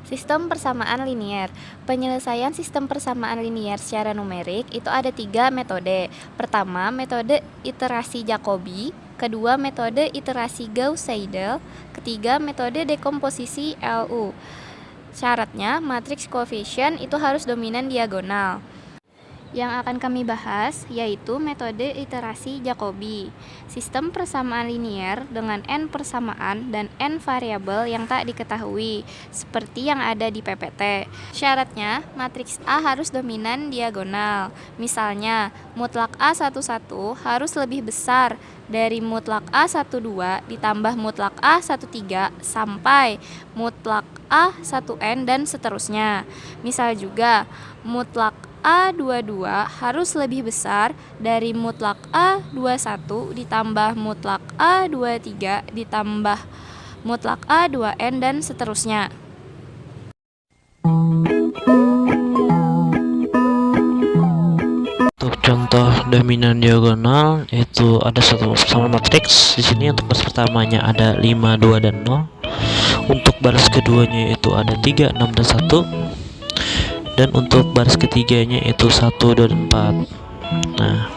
Sistem persamaan linier. Penyelesaian sistem persamaan linier secara numerik itu ada 3 metode. Pertama, metode iterasi Jacobi. Kedua, metode iterasi Gauss-Seidel. Ketiga, metode dekomposisi LU. Syaratnya, matriks koefisien itu harus dominan diagonal. Yang akan kami bahas yaitu metode iterasi Jacobi. Sistem persamaan linier dengan n persamaan dan n variabel yang tak diketahui, seperti yang ada di PPT. Syaratnya, matriks A harus dominan diagonal. Misalnya, mutlak A11 harus lebih besar dari mutlak A12 ditambah mutlak A13 sampai mutlak A1n dan seterusnya. Misal juga, mutlak A22 harus lebih besar dari mutlak A21 ditambah mutlak A23 ditambah mutlak A2n dan seterusnya. Untuk contoh dominan diagonal itu ada satu sama matriks. Di sini untuk baris pertamanya ada 5, 2 dan 0. Untuk baris keduanya itu ada 3, 6 dan 1. Dan untuk baris ketiganya itu 1, 2 dan 4. Nah,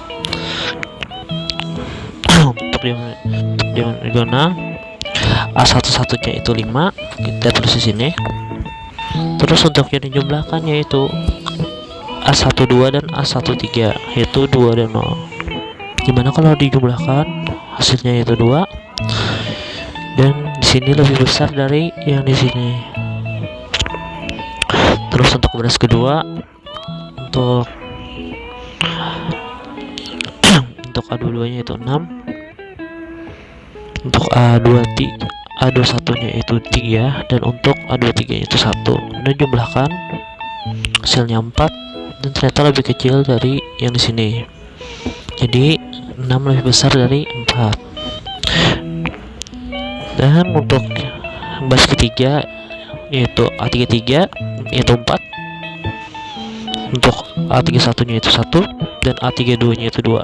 untuk diagonal A11 nya itu 5, kita tulis di sini. Terus untuk yang dijumlahkannya itu A12 dan A13 yaitu 2 dan 0. Gimana kalau dijumlahkan hasilnya itu 2 dan di sini lebih besar dari yang di sini. Terus untuk baris kedua untuk A22 nya itu 6, untuk A21 nya itu 3 dan untuk A23 nya itu 1. Dan jumlahkan hasilnya 4 dan ternyata lebih kecil dari yang di sini. Jadi 6 lebih besar dari 4. Dan untuk baris ketiga yaitu A33 yaitu 4, untuk A31 nya itu 1 dan A32 nya itu 2.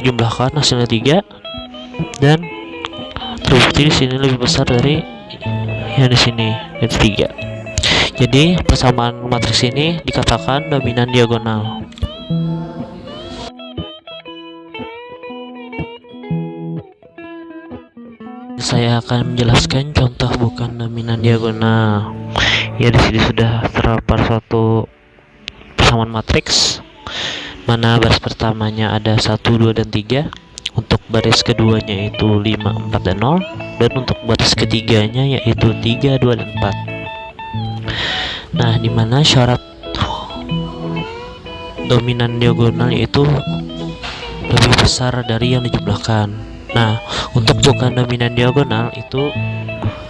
Dijumlahkan hasilnya 3 dan terbukti di sini lebih besar dari yang di sini yaitu 3. Jadi persamaan matriks ini dikatakan dominan diagonal. Saya akan menjelaskan contoh bukan dominan diagonal. Ya, di sini sudah terdapat suatu persamaan matriks mana baris pertamanya ada 1, 2 dan 3. Untuk baris keduanya itu 5, 4 dan 0, dan untuk baris ketiganya yaitu 3, 2 dan 4. Nah, dimana syarat dominan diagonal yaitu lebih besar dari yang dijumlahkan. Nah, untuk bukan dominan diagonal itu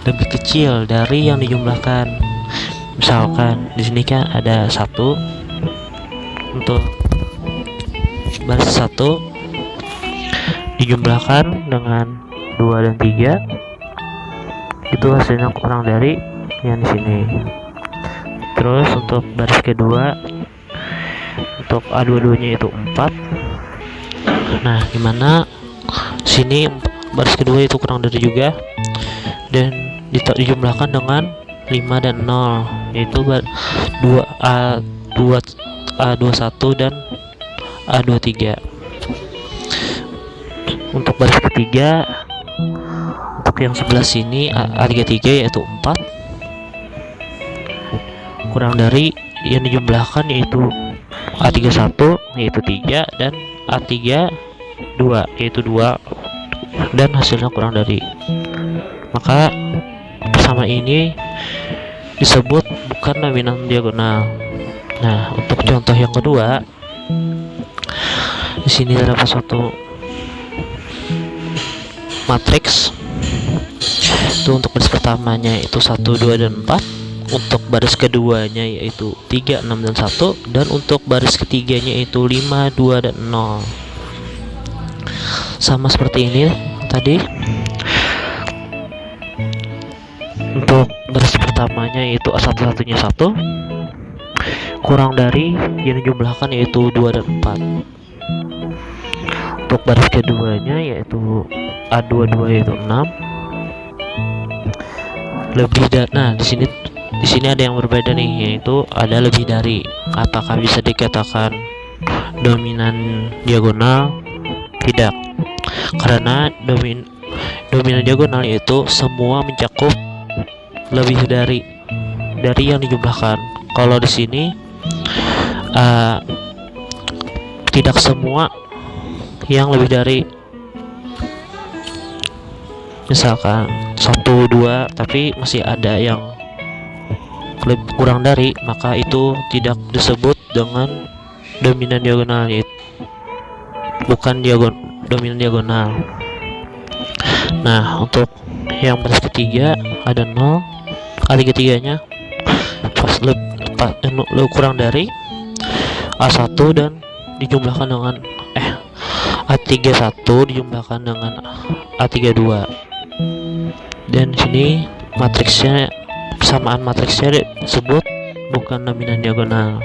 lebih kecil dari yang dijumlahkan. Misalkan di sini kan ada 1, untuk baris 1 dijumlahkan dengan 2 dan 3, itu hasilnya kurang dari yang di sini. Terus untuk baris kedua untuk A22 nya itu 4. Nah, dimana sini baris kedua itu kurang dari juga dan dijumlahkan dengan 5 dan 0, yaitu A21 dan A23. Untuk baris ketiga untuk yang sebelah sini A33 yaitu 4 kurang dari yang dijumlahkan yaitu A31 yaitu 3 dan A32 yaitu 2 dan hasilnya kurang dari. Maka persamaan ini disebut bukan dominan diagonal. Nah, untuk contoh yang kedua, di sini terdapat suatu matriks. Itu untuk baris pertamanya itu 1, 2 dan 4. Untuk baris keduanya yaitu 3, 6 dan 1, dan untuk baris ketiganya itu 5, 2 dan 0. Sama seperti ini tadi. Untuk baris pertamanya yaitu A11 nya 1 kurang dari yang dijumlahkan yaitu 2 dan 4. Untuk baris keduanya yaitu A22 yaitu 6 lebih dari. Nah, di sini di sini ada yang berbeda nih, yaitu ada lebih dari. Apakah bisa dikatakan dominan diagonal? Tidak, karena dominan diagonal itu semua mencakup lebih dari yang dijumlahkan. Kalau di sini tidak semua yang lebih dari, misalkan 1, 2, tapi masih ada yang lebih kurang dari, maka itu tidak disebut dengan dominan diagonal, bukan dominan diagonal. Nah, untuk yang baris ketiga ada 0, A33 nya kurang dari A1 dan dijumlahkan dengan A31 dijumlahkan dengan A32, dan sini persamaan matriksnya disebut bukan dominan diagonal.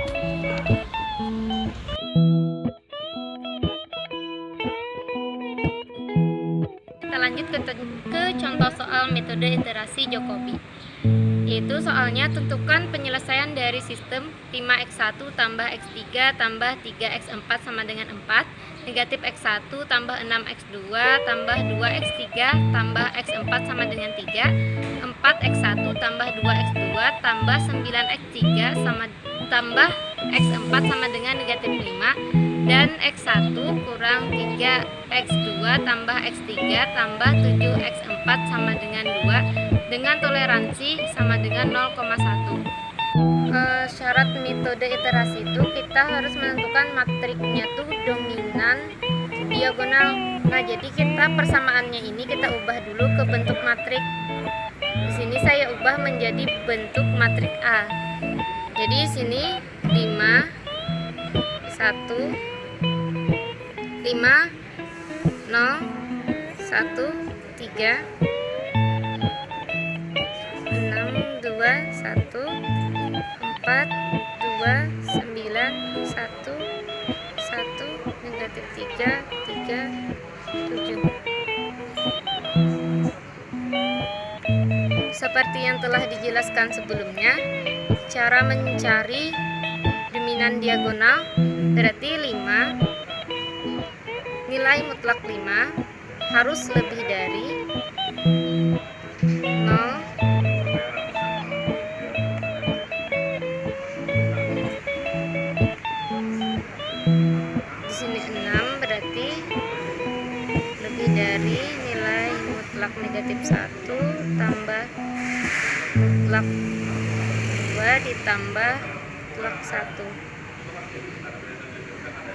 Kita lanjut ke contoh soal metode iterasi Jacobi, yaitu soalnya tentukan penyelesaian dari sistem 5x1 tambah x3 tambah 3x4 sama dengan 4, negatif x1 tambah 6x2 tambah 2x3 tambah x4 sama dengan 3, 4x1 tambah 2x2 tambah 9x3 tambah x4 sama dengan negatif 5, dan x1 kurang 3x2 tambah x3 tambah 7x4 sama dengan 2 dengan toleransi sama dengan 0,1. Syarat metode iterasi itu kita harus menentukan matriknya tuh dominan diagonal. Nah, jadi kita persamaannya ini kita ubah dulu ke bentuk matrik. Di sini saya ubah menjadi bentuk matrik A. Jadi di sini 5 1 5 0 1 3 6 2 1 4 2 9 1 1 negatif 3 3 7. Seperti yang telah dijelaskan sebelumnya, cara mencari dominan diagonal berarti 5, nilai mutlak 5 harus lebih dari 0, di sini 6 berarti lebih dari nilai mutlak negatif 1 tambah mutlak 2 ditambah mutlak 1,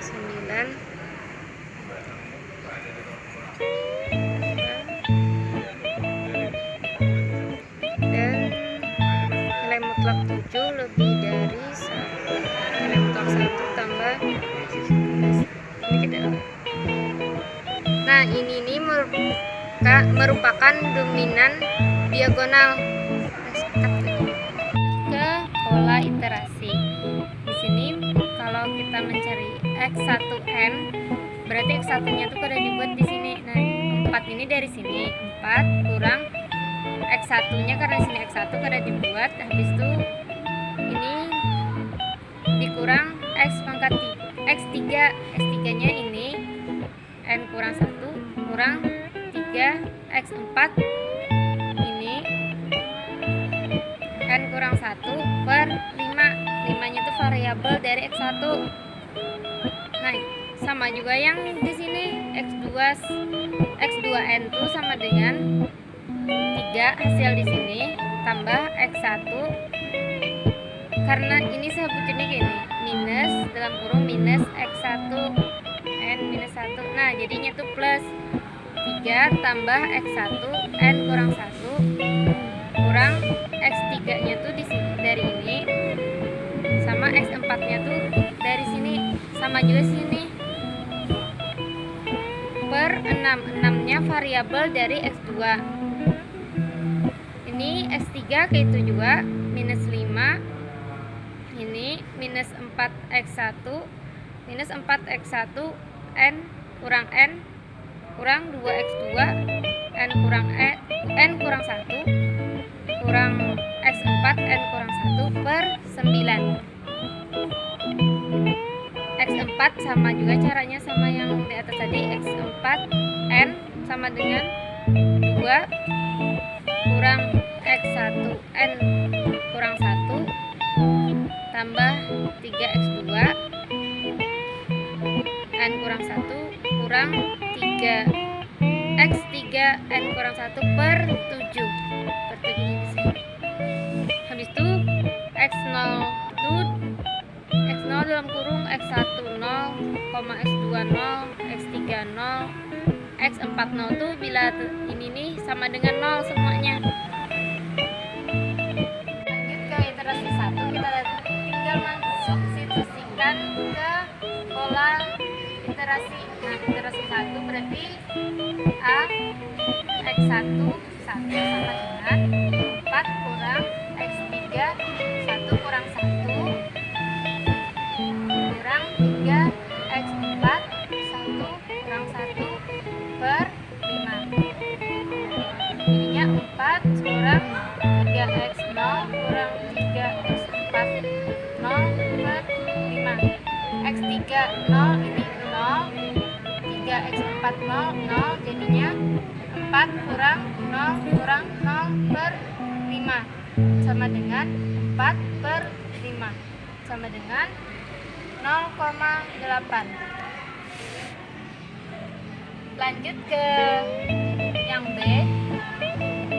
9 dan nilai mutlak 7 lebih dari 1, nilai mutlak 1 tambah ini kita. Nah, ini merupakan dominan diagonal. Ke pola iterasi. Di sini kalau kita mencari x1n, berarti x1-nya tuh pada dibuat di sini. Nah, 4 ini dari sini, 4 kurang x1-nya karena sini x1 pada dibuat, habis itu ini dikurang x3, x3-nya ini n kurang 1 kurang 3 x4 ini n kurang 1 per 5, 5-nya itu variabel dari x1. Nah, sama juga yang di sini x2n itu sama dengan 3 hasil di sini tambah x1, karena ini saya buatnya gini, minus dalam kurung minus x1 n minus 1. Nah, jadinya tuh plus 3 tambah x1 n kurang 1 kurang x3-nya tuh di sini dari ini sama x4-nya tuh dari sini sama juga sini per 6, 6-nya variabel dari x2. Ini x3 kayak itu juga minus 5, ini minus 4x1 minus 4x1 n kurang 2x2 n kurang 1 kurang x4 N kurang 1 per 9. X4 sama juga caranya sama yang di atas tadi. X4 N sama dengan 2 kurang X1 N kurang 1 tambah 3X2 N kurang 1 kurang 3 X3 N kurang 1 per 7 nya di sini. Habis itu X0 itu X0 dalam kurung X1 0, X2 0, X3 0, X4 0 tuh bila ini nih sama dengan 0 semuanya. Lanjut ke iterasi 1, kita tinggal mensubstitusikan ke pola iterasi. Nah, iterasi 1 berarti A X1 1 sama dengan 4 kurang X3 1 kurang 1 kurang 3 X4 1 kurang 1 per 5. Jadinya 4 kurang 3X0 kurang 3X4 0 per 5. X3 0 ini 0, 3X4 0 0, jadinya 4 kurang 0 kurang 0 per 5 sama dengan 4 per 5 sama dengan 0,8. Lanjut ke yang B,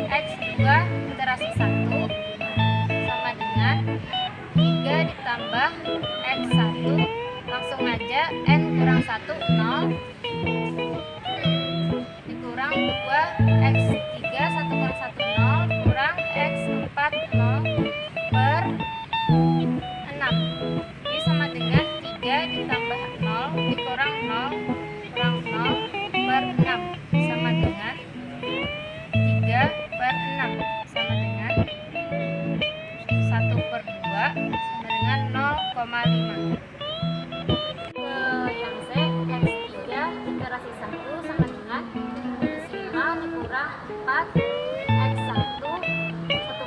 X2 iterasi 1 sama dengan 3 ditambah X1, langsung aja N kurang 1 0 dikurang 2 X3 1 kurang 1 0 kurang X4 0 per 6. Ini sama dengan 3 ditambah 0 dikurang 0 kurang 0 per 6 sama dengan 3 per 6 sama dengan 1 per 2 sama dengan 0,5. Ke yang C, X3 iterasi 1 sama dengan X5 dikurang 4 X1 1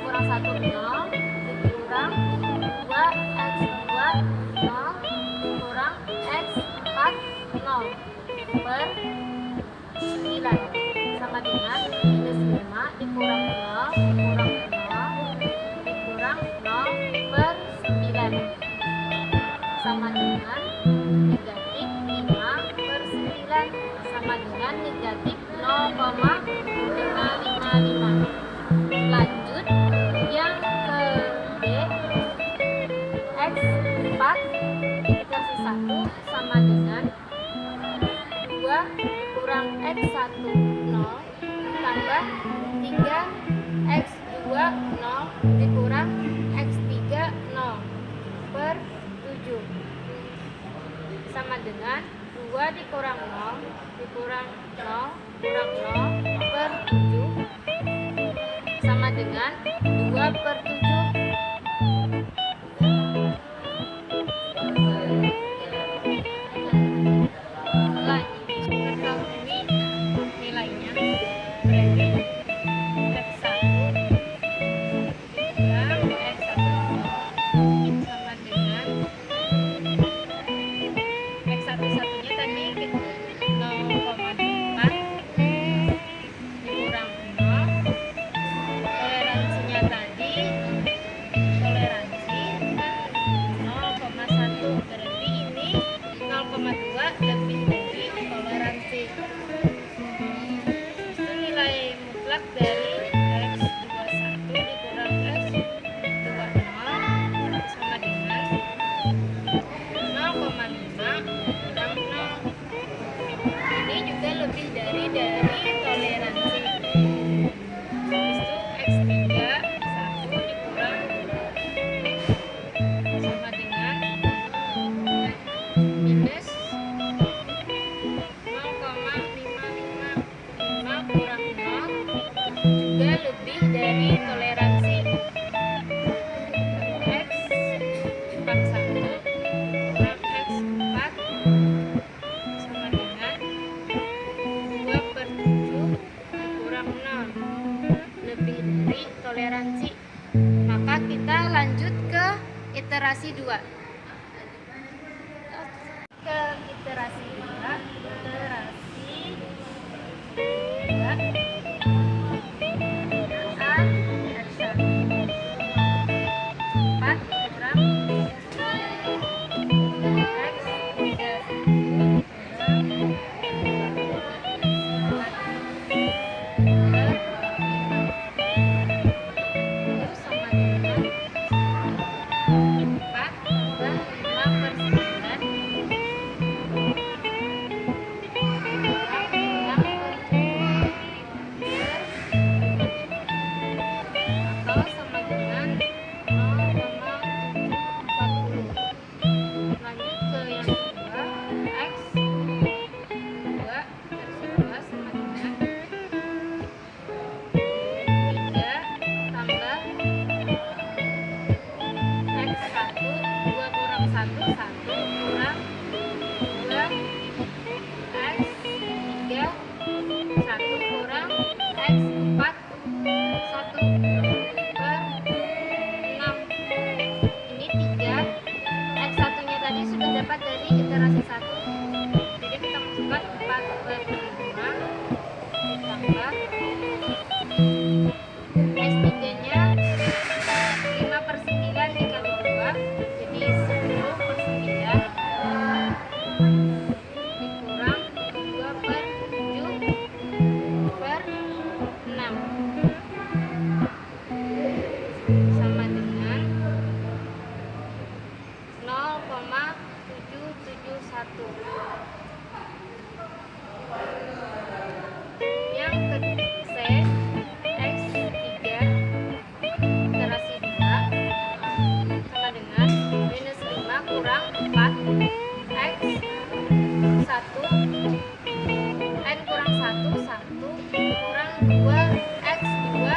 kurang 1 0 dikurang 2 X2 0 dikurang X4 0 per 9 sama dengan minus 5 dikurang 0 dikurang 0 dikurang 0 per 9 sama dengan negatif 5 per 9 sama dengan negatif 0,555. Lanjut yang ke D, X4 dikasih 1 sama dengan 2 kurang X1 0 ditambah 3 X2 0 dikurang X3 0 per 7 sama dengan 2 dikurang 0 dikurang 0 kurang 0 per 7 sama dengan 2 per 7. Ketahui nilainya, berarti X1 dikurang X1 sama dengan X1 satunya tadi 0,4 dikurang 0, toleransinya tadi toleransi kan 0,1, berarti ini 0,2 lebih dari toleransi. Itu nilai mutlak dari X21 dikurang X20 sama dengan 0,5 kurang 0. Ini juga lebih dari toleransi. Habis itu X3 1 dikurang sama dengan minus 0,555 kurang 0 juga lebih dari toleransi. X41 kurang X4 sama dengan 2 per 7 dikurang 0 lebih dari toleransi. Maka kita iterasi 2. Ke iterasi 2, A, X1, 4 dikurang X3 itu sama dengan 4 tambah 5/9 atau sama dengan 0,740. Lanjut ke yang kedua, X2 sama dengan 3 tambah X1, 2 kurang 1, 1 kurang 2 X3, 1 kurang X4, 1 per 6. Ini 3. X1 nya tadi sudah dapat dari iterasi 1, jadi kita masukkan 4 per 5 ditambah S3 nya 5/9 dikali 2, jadi 10/9 dikurang 2/7/6 sama dengan 0,771. Yang kedua, C, X3 iterasi 2 sama dengan -5 kurang 4 X1, N kurang 1, 1 kurang 2 X2, 2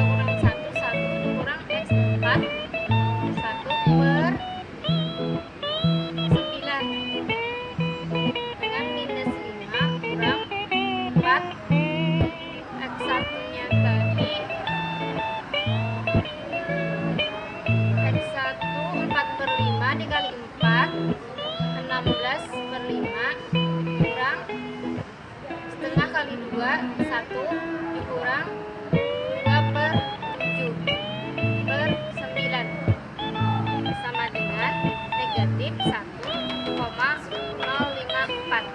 kurang 1, 1 kurang X4, 1 per 9 dengan -5 kurang 4 X1 nya tadi X1 4/5 dikali 4 16/5 kurang setengah kali 2 1 dikurang 2/7/9 sama dengan negatif 1,054.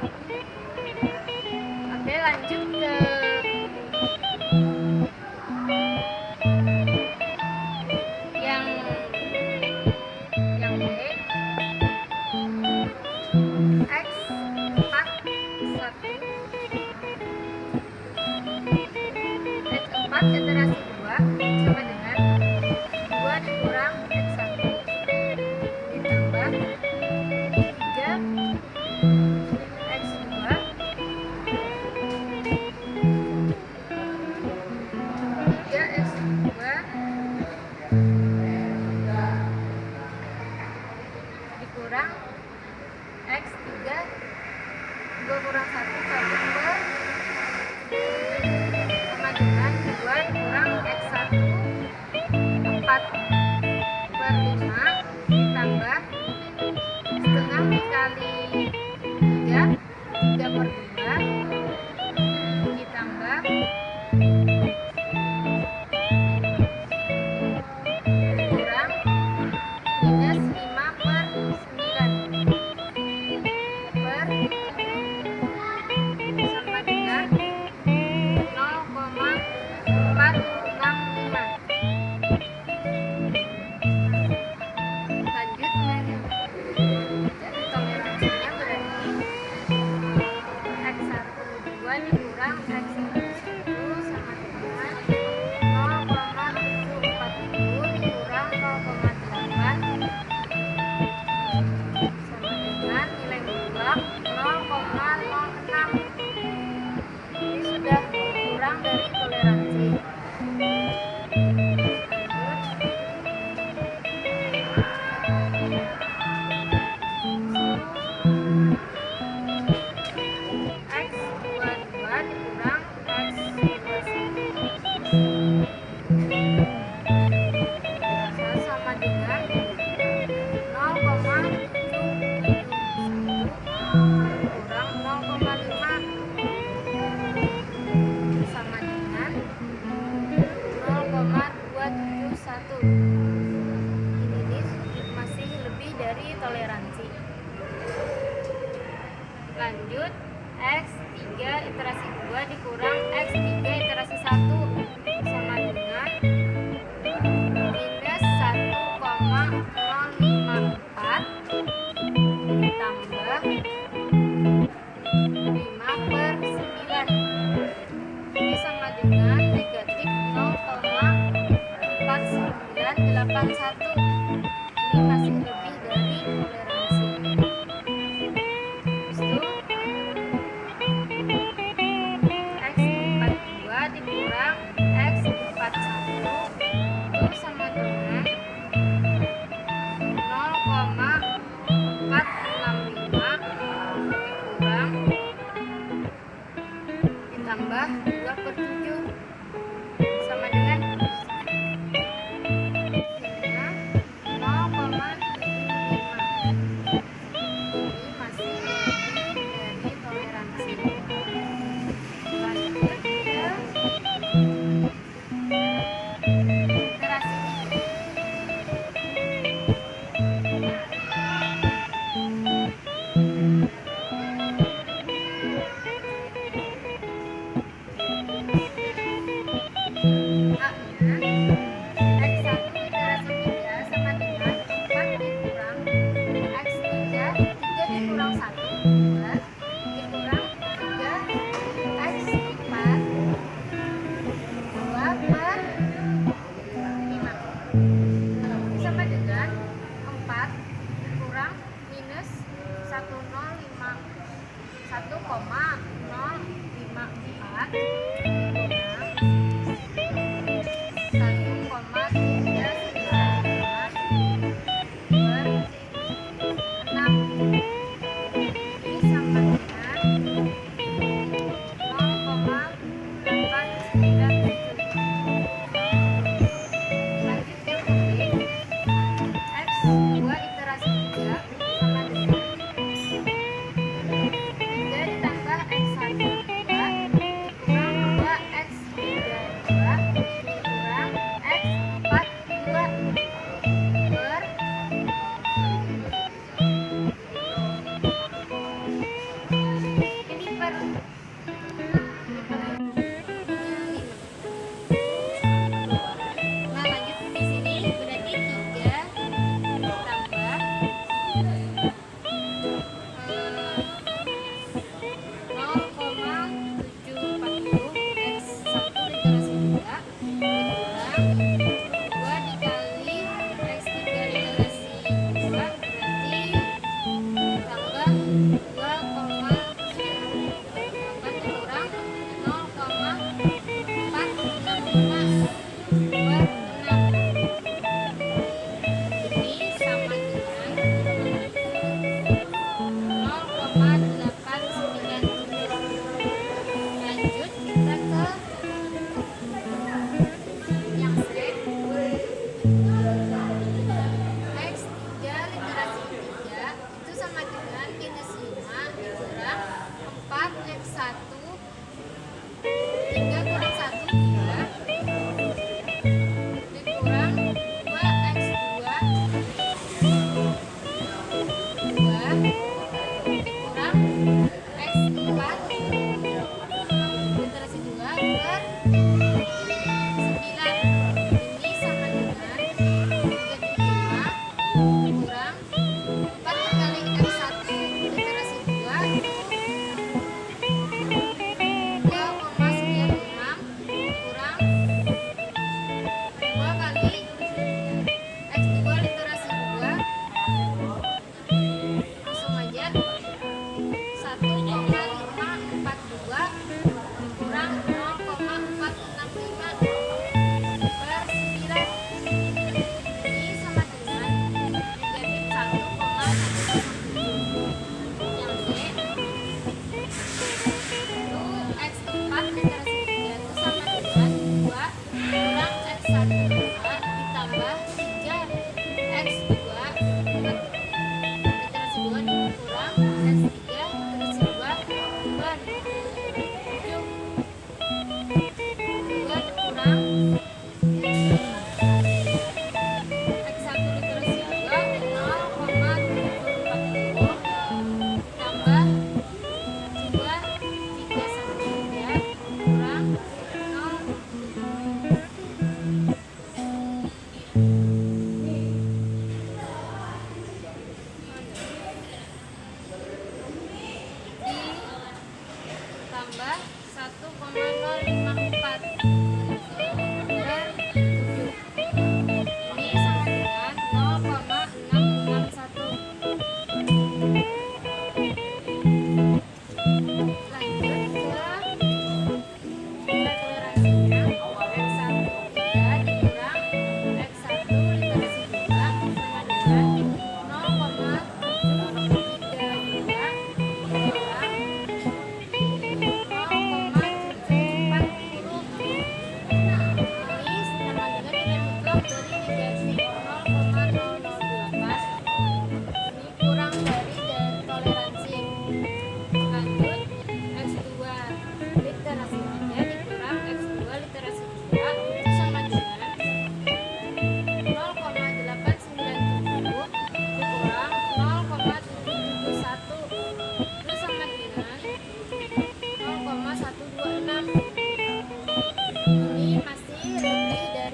Oke, lanjut ke yang B, X4 iterasi 2 sama dengan 2 dikurang X1 ditambah 3 X2 dikurang X3, 2 kurang 1, 1 per sama dengan 2 dikurang X1 4/5 tambah setengah dikali 3 3/5 ditambah kurang -5/9 per sama dengan 0,465. Lanjut jadi toleransinya berarti X1 2 dikurang X1 sama dengan 0,740 dikurang 0,8 sama dengan nilai mutlak 0,06. Ini sudah kurang dari toleransi. X22 dikurang X21 sama dengan toleransi. Lanjut, X3 iterasi 2 dikurang X3 iterasi 1 sama dengan minus 1,054 ditambah 5/9. Ini sama dengan negatif 0,4981. Ini masih lebih dari toleransi. Habis itu X42 dikurang X41 itu sama dengan 0,465 dikurang ditambah 2/7 sama dengan 0,75. Ini masih lebih dari toleransi. Lanjut ke iterasi 0,897. Lanjut kita ke yang Z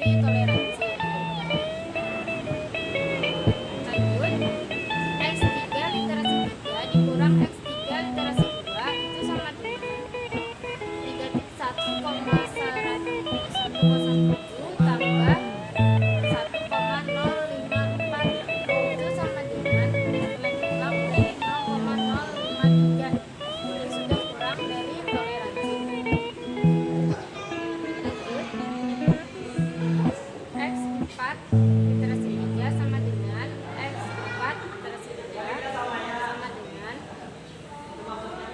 dari toleransi. Lanjut, X3 literasi 3 dikurang X3 literasi 2 itu sama dengan negatif 1,107 tambah 1,054 itu sama dengan lengkap dari 0,053 yang sudah kurang dari toleransi. Lanjut, X4 literasi 3 sama dengan X4 literasi 2 sama dengan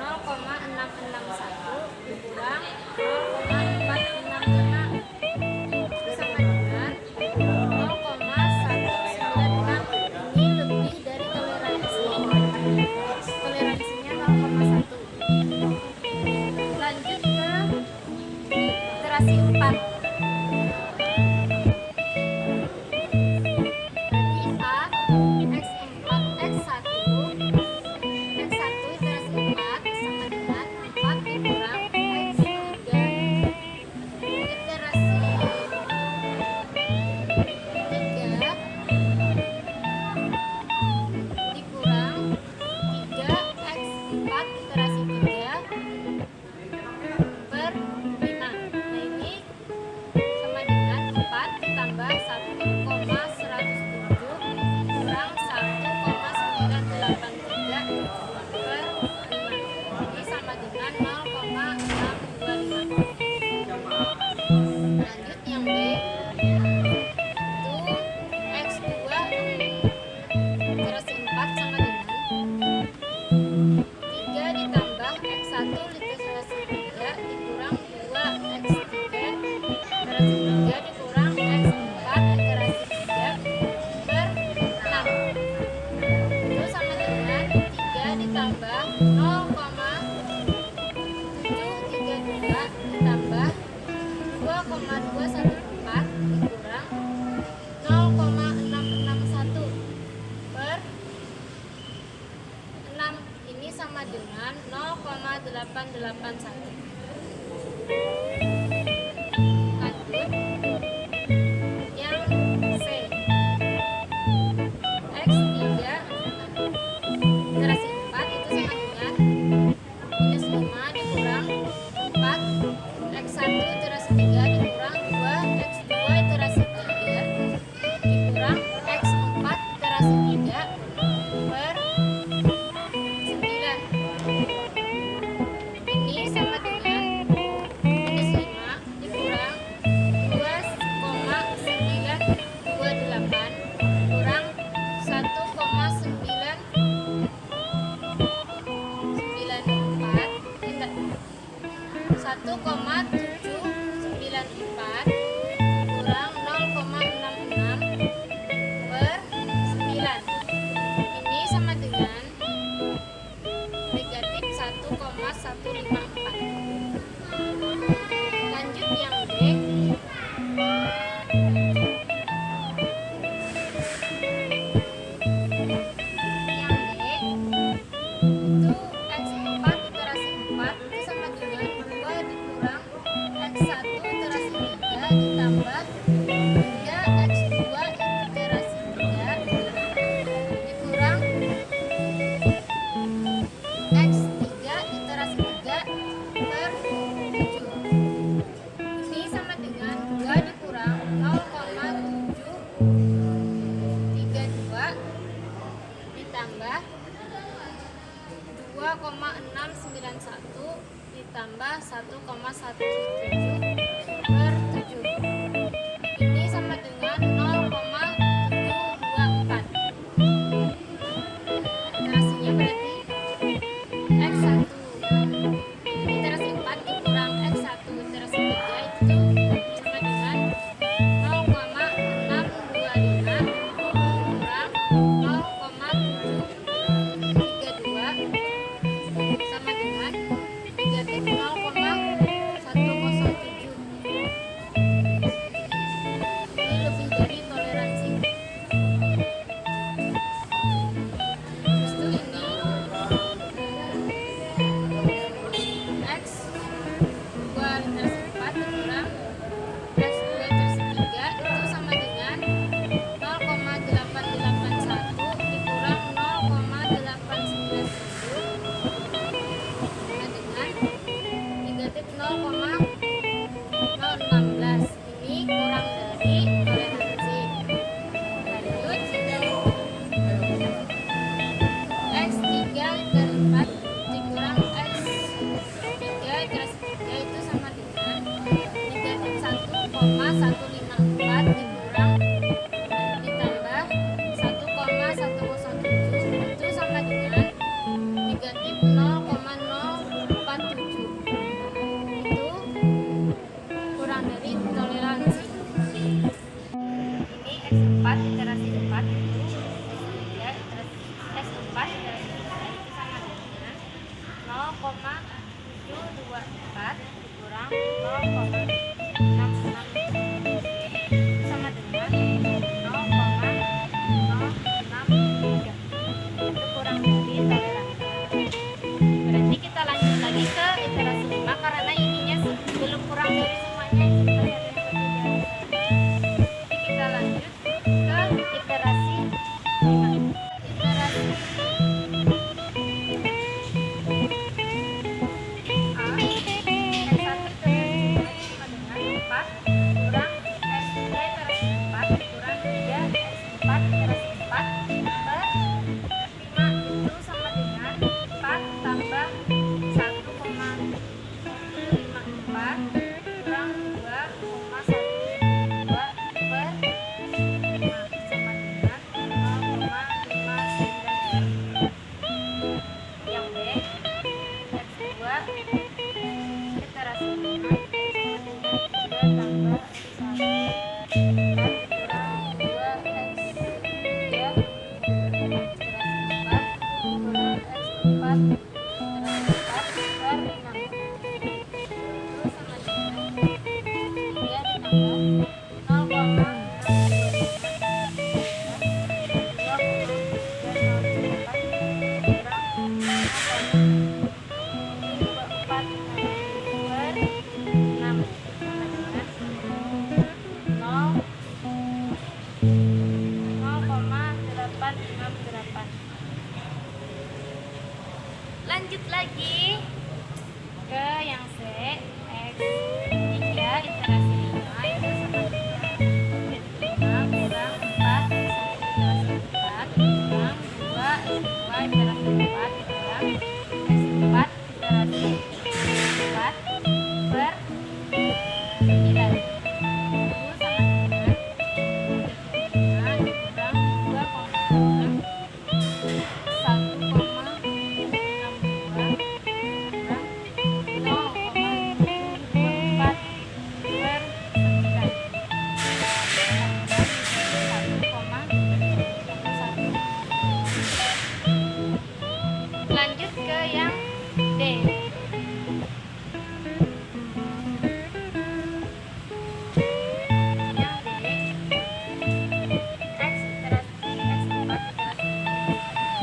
0,661 dikurang 0,466 itu sama dengan 0,196. Ini lebih dari toleransi. Toleransinya 0,1. Lanjut ke literasi 4. Sama dengan 0,881. Lanjut, yang C. X3 literasi 4 itu sama dengan minus 5 dikurang 4 X1 literasi 3 dikurang 2 X2 literasi 3 dikurang X4 literasi 3 per 9. Ini sama dengan minus 5 dikurang 2,928 kurang 1,794 kurang 0,66 per 9. Ini sama dengan negatif 1,154. Lanjut yang D. Itu X4 iterasi 4 itu sama dengan 2 dikurang X1 iterasi 3 ditambah 3 X2 iterasi 3 dikurang X3 iterasi 3 per 7. Ini sama dengan 2 dikurang 0,732 ditambah 2,691 ditambah 1,117 per 7. Ini sama dengan 0,724. Iterasinya berarti X1 iterasi 4 dikurang X1 iterasi 3 itu sama dengan 0,625 kurang 0,732 sama dengan negatif 0,101. Lanjut lagi ke yang C, X 3 iterasi 5 itu sama dengan 5 kurang 4 iterasi 4 kurang 2 X2 iterasi 4 kurang X4 iterasi 4 per 9 itu sama dengan 5 kurang 2 kurang 1,74 lanjut ke yang D. Yang D, X iterasi X4 iterasi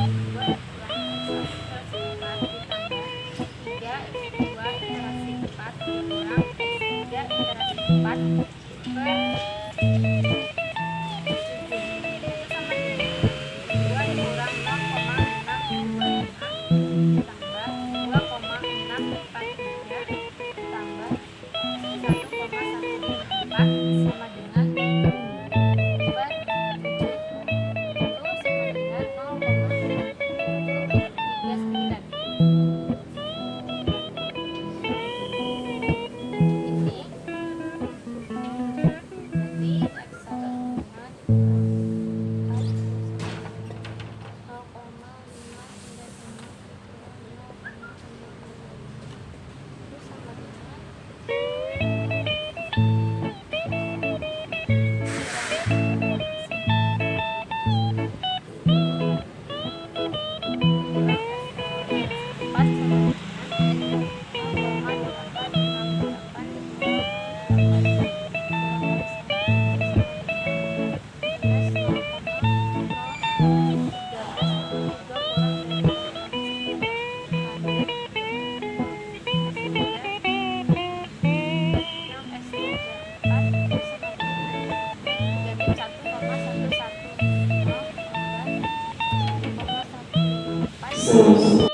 2 kurang X1 iterasi 4 ditambah 3 X2 iterasi 4 kurang X3 iterasi 4 per 1,11